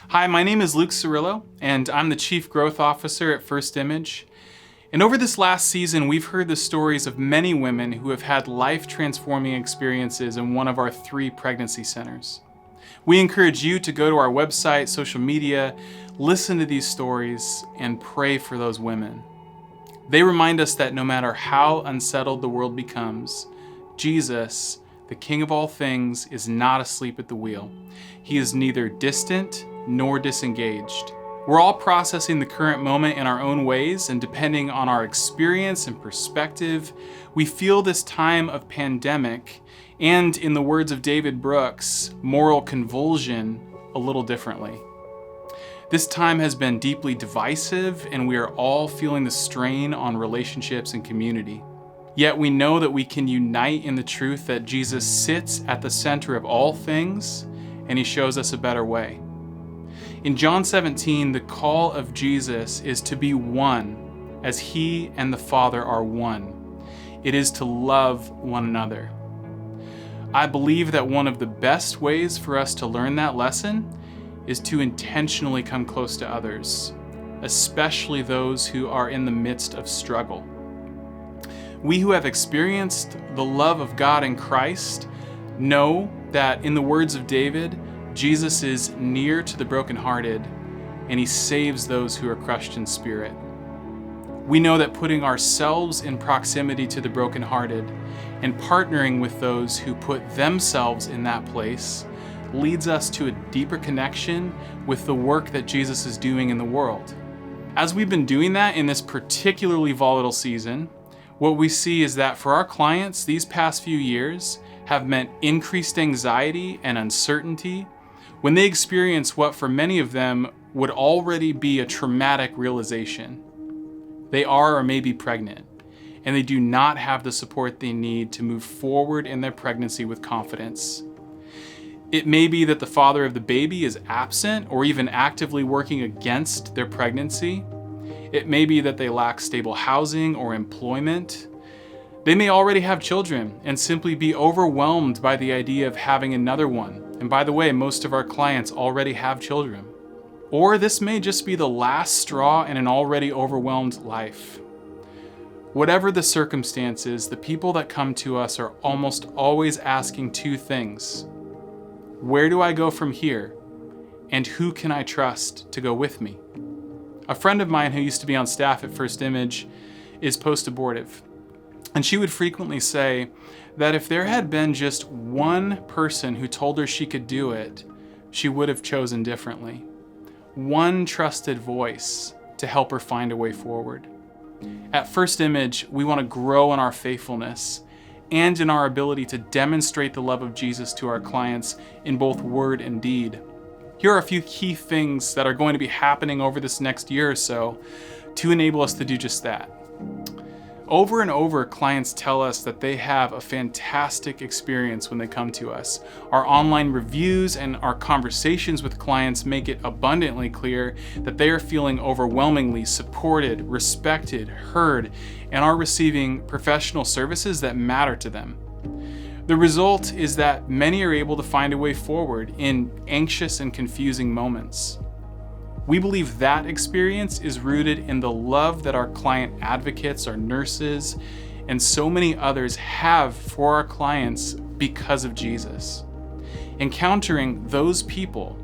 Hi, my name is Luke Cirillo, and I'm the Chief Growth Officer at First Image. And over this last season, we've heard the stories of many women who have had life-transforming experiences in one of our 3 pregnancy centers. We encourage you to go to our website, social media, listen to these stories, and pray for those women. They remind us that no matter how unsettled the world becomes, Jesus, the King of all things, is not asleep at the wheel. He is neither distant nor disengaged. We're all processing the current moment in our own ways, and depending on our experience and perspective, we feel this time of pandemic and, in the words of David Brooks, moral convulsion a little differently. This time has been deeply divisive, and we are all feeling the strain on relationships and community. Yet we know that we can unite in the truth that Jesus sits at the center of all things, and he shows us a better way. In John 17, the call of Jesus is to be one, as he and the Father are one. It is to love one another. I believe that one of the best ways for us to learn that lesson is to intentionally come close to others, especially those who are in the midst of struggle. We who have experienced the love of God in Christ know that, in the words of David, Jesus is near to the brokenhearted, and he saves those who are crushed in spirit. We know that putting ourselves in proximity to the brokenhearted and partnering with those who put themselves in that place leads us to a deeper connection with the work that Jesus is doing in the world. As we've been doing that in this particularly volatile season, what we see is that for our clients, these past few years have meant increased anxiety and uncertainty when they experience what for many of them would already be a traumatic realization. They are or may be pregnant, and they do not have the support they need to move forward in their pregnancy with confidence. It may be that the father of the baby is absent or even actively working against their pregnancy. It may be that they lack stable housing or employment. They may already have children and simply be overwhelmed by the idea of having another one. And by the way, most of our clients already have children. Or this may just be the last straw in an already overwhelmed life. Whatever the circumstances, the people that come to us are almost always asking 2 things. Where do I go from here? And who can I trust to go with me? A friend of mine who used to be on staff at First Image is post-abortive. And she would frequently say that if there had been just one person who told her she could do it, she would have chosen differently. One trusted voice to help her find a way forward. At First Image, we want to grow in our faithfulness and in our ability to demonstrate the love of Jesus to our clients in both word and deed. Here are a few key things that are going to be happening over this next year or so to enable us to do just that. Over and over, clients tell us that they have a fantastic experience when they come to us. Our online reviews and our conversations with clients make it abundantly clear that they are feeling overwhelmingly supported, respected, heard, and are receiving professional services that matter to them. The result is that many are able to find a way forward in anxious and confusing moments. We believe that experience is rooted in the love that our client advocates, our nurses, and so many others have for our clients because of Jesus. Encountering those people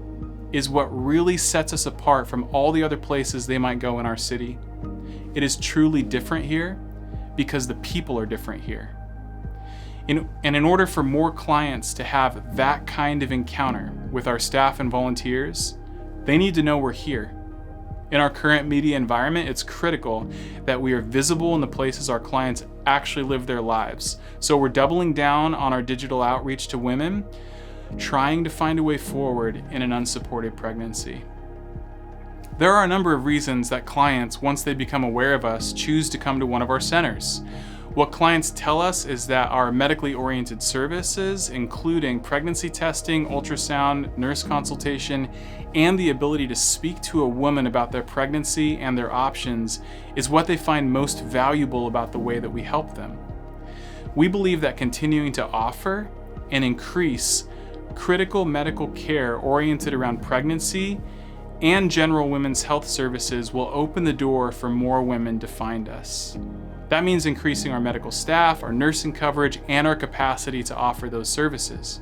is what really sets us apart from all the other places they might go in our city. It is truly different here because the people are different here. And in order for more clients to have that kind of encounter with our staff and volunteers, they need to know we're here. In our current media environment, it's critical that we are visible in the places our clients actually live their lives. So we're doubling down on our digital outreach to women, trying to find a way forward in an unsupported pregnancy. There are a number of reasons that clients, once they become aware of us, choose to come to one of our centers. What clients tell us is that our medically oriented services, including pregnancy testing, ultrasound, nurse consultation, and the ability to speak to a woman about their pregnancy and their options, is what they find most valuable about the way that we help them. We believe that continuing to offer and increase critical medical care oriented around pregnancy and general women's health services will open the door for more women to find us. That means increasing our medical staff, our nursing coverage, and our capacity to offer those services.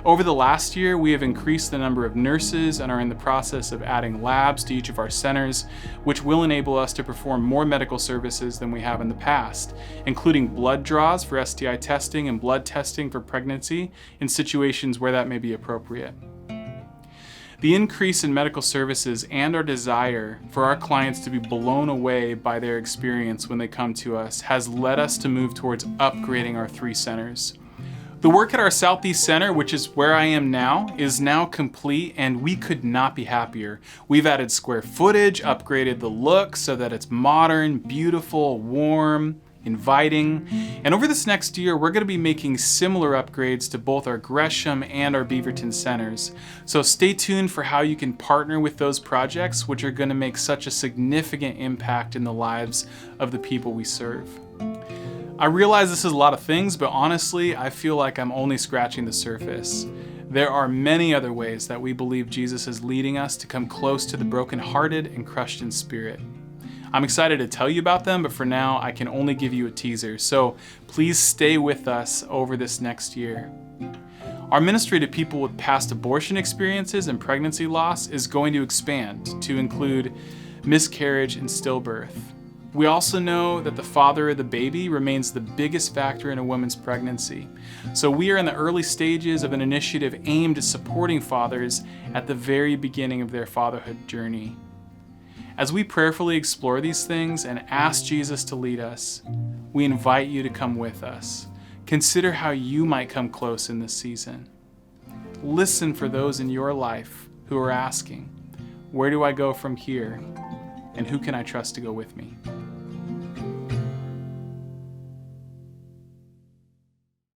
Over the last year, we have increased the number of nurses and are in the process of adding labs to each of our centers, which will enable us to perform more medical services than we have in the past, including blood draws for STI testing and blood testing for pregnancy in situations where that may be appropriate. The increase in medical services and our desire for our clients to be blown away by their experience when they come to us has led us to move towards upgrading our 3 centers. The work at our Southeast Center, which is where I am now, is now complete, and we could not be happier. We've added square footage, upgraded the look so that it's modern, beautiful, warm, inviting. And over this next year, we're going to be making similar upgrades to both our Gresham and our Beaverton centers. So stay tuned for how you can partner with those projects, which are going to make such a significant impact in the lives of the people we serve. I realize this is a lot of things, but honestly, I feel like I'm only scratching the surface. There are many other ways that we believe Jesus is leading us to come close to the brokenhearted and crushed in spirit. I'm excited to tell you about them, but for now, I can only give you a teaser, so please stay with us over this next year. Our ministry to people with past abortion experiences and pregnancy loss is going to expand to include miscarriage and stillbirth. We also know that the father of the baby remains the biggest factor in a woman's pregnancy. So we are in the early stages of an initiative aimed at supporting fathers at the very beginning of their fatherhood journey. As we prayerfully explore these things and ask Jesus to lead us, we invite you to come with us. Consider how you might come close in this season. Listen for those in your life who are asking, where do I go from here? And who can I trust to go with me?